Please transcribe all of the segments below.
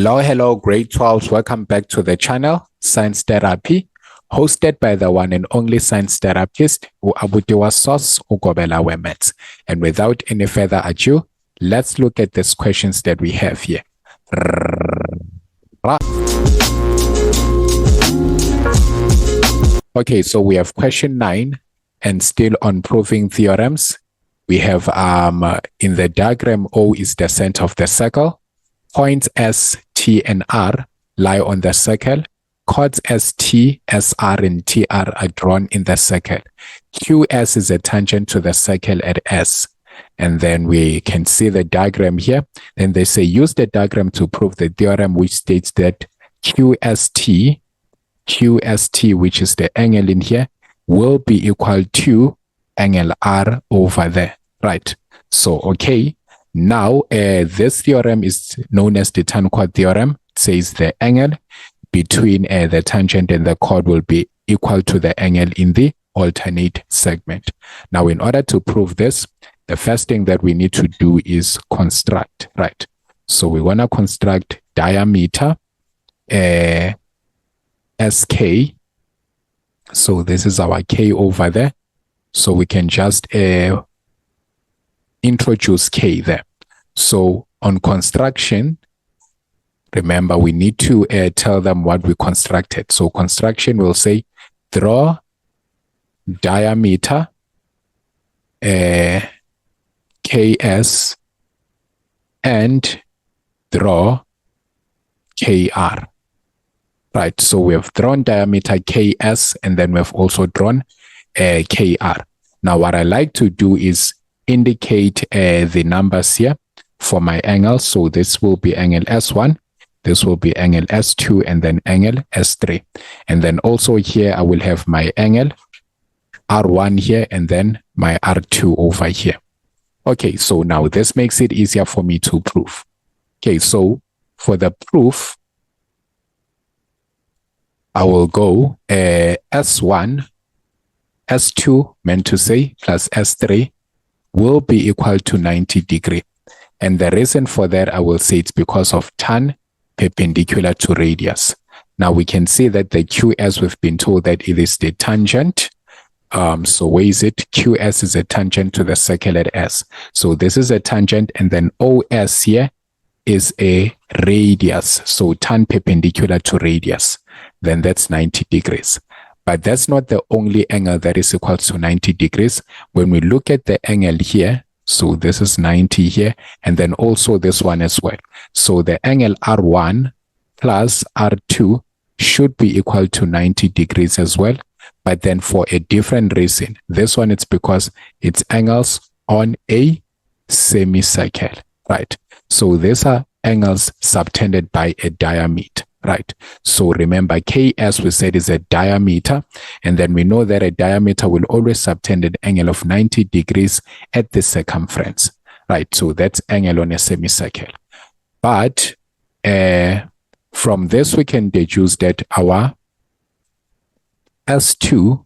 Hello, grade 12s. Welcome back to the channel, Science Therapy, hosted by the one and only science therapist, Uabutiwa Sos Ugobela Wemets. And without any further ado, let's look at these questions that we have here. Okay, so we have question 9, and still on proving theorems. We have in the diagram, O is the center of the circle. Points S, T, and R lie on the circle. Chords S, T, S, R, and T, R are drawn in the circle. QS is a tangent to the circle at S. And then we can see the diagram here. Then they say use the diagram to prove the theorem which states that QST, which is the angle in here, will be equal to angle R over there, right? So, okay. Now, this theorem is known as the tan chord theorem. It says the angle between the tangent and the chord will be equal to the angle in the alternate segment. Now, in order to prove this, the first thing that we need to do is construct, right? So we want to construct diameter SK. So this is our K over there. So we can just introduce K there. So on construction, remember we need to tell them what we constructed. So construction will say draw diameter KS and draw KR. Right, so we have drawn diameter KS and then we've also drawn KR. Now what I like to do is indicate the numbers here for my angles. So this will be angle S1, this will be angle S2, and then angle S3. And then also here I will have my angle R1 here and then my R2 over here. Okay, so now this makes it easier for me to prove. Okay, so for the proof, I will go S1, S2 meant to say, plus S3 will be equal to 90 degrees. And the reason for that, I will say it's because of tan perpendicular to radius. Now we can see that the QS, we've been told that it is the tangent. So where is it? QS is a tangent to the circle at S. So this is a tangent, and then OS here is a radius. So tan perpendicular to radius. Then that's 90 degrees. But that's not the only angle that is equal to 90 degrees. When we look at the angle here, so this is 90 here, and then also this one as well. So the angle R1 plus R2 should be equal to 90 degrees as well. But then for a different reason. This one, it's because it's angles on a semicircle, right? So these are angles subtended by a diameter. Right. So remember, KS we said is a diameter, and then we know that a diameter will always subtend an angle of 90 degrees at the circumference. Right. So that's angle on a semicircle. But from this we can deduce that our S2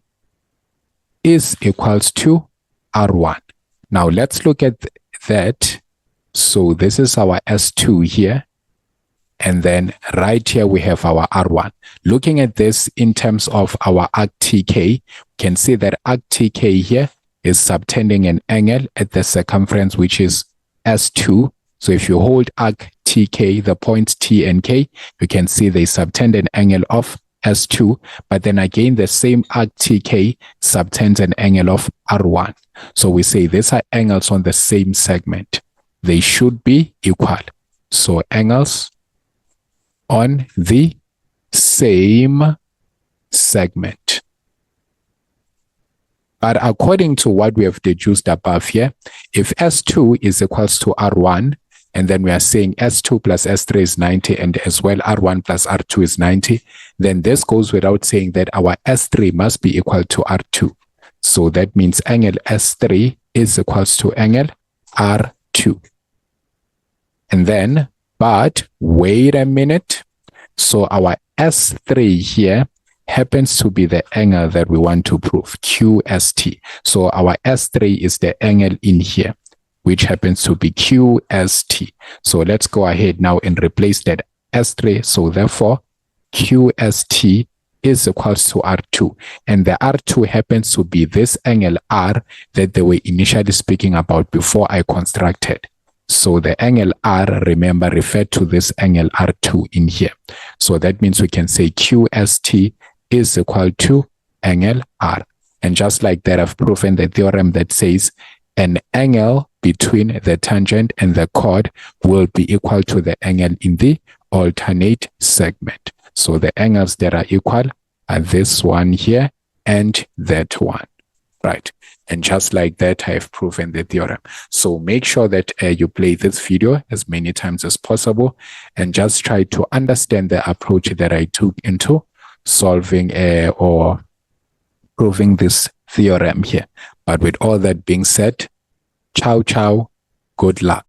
is equals to R1. Now let's look at that. So this is our S2 here. And then right here, we have our R1. Looking at this in terms of our arc TK, we can see that arc TK here is subtending an angle at the circumference, which is S2. So if you hold arc TK, the points T and K, you can see they subtend an angle of S2. But then again, the same arc TK subtends an angle of R1. So we say these are angles on the same segment. They should be equal. So angles on the same segment. But according to what we have deduced above here, if S2 is equals to R1, and then we are saying S2 plus S3 is 90, and as well R1 plus R2 is 90, then this goes without saying that our S3 must be equal to R2. So that means angle S3 is equals to angle R2. And then but wait a minute. So our S3 here happens to be the angle that we want to prove, QST. So our S3 is the angle in here, which happens to be QST. So let's go ahead now and replace that S3. So therefore, QST is equals to R2. And the R2 happens to be this angle R that they were initially speaking about before I constructed. So the angle R, remember, referred to this angle R2 in here. So that means we can say QST is equal to angle R. And just like that, I've proven the theorem that says an angle between the tangent and the chord will be equal to the angle in the alternate segment. So the angles that are equal are this one here and that one, right? And just like that, I have proven the theorem. So make sure that you play this video as many times as possible and just try to understand the approach that I took into solving or proving this theorem here. But with all that being said, ciao, ciao, good luck.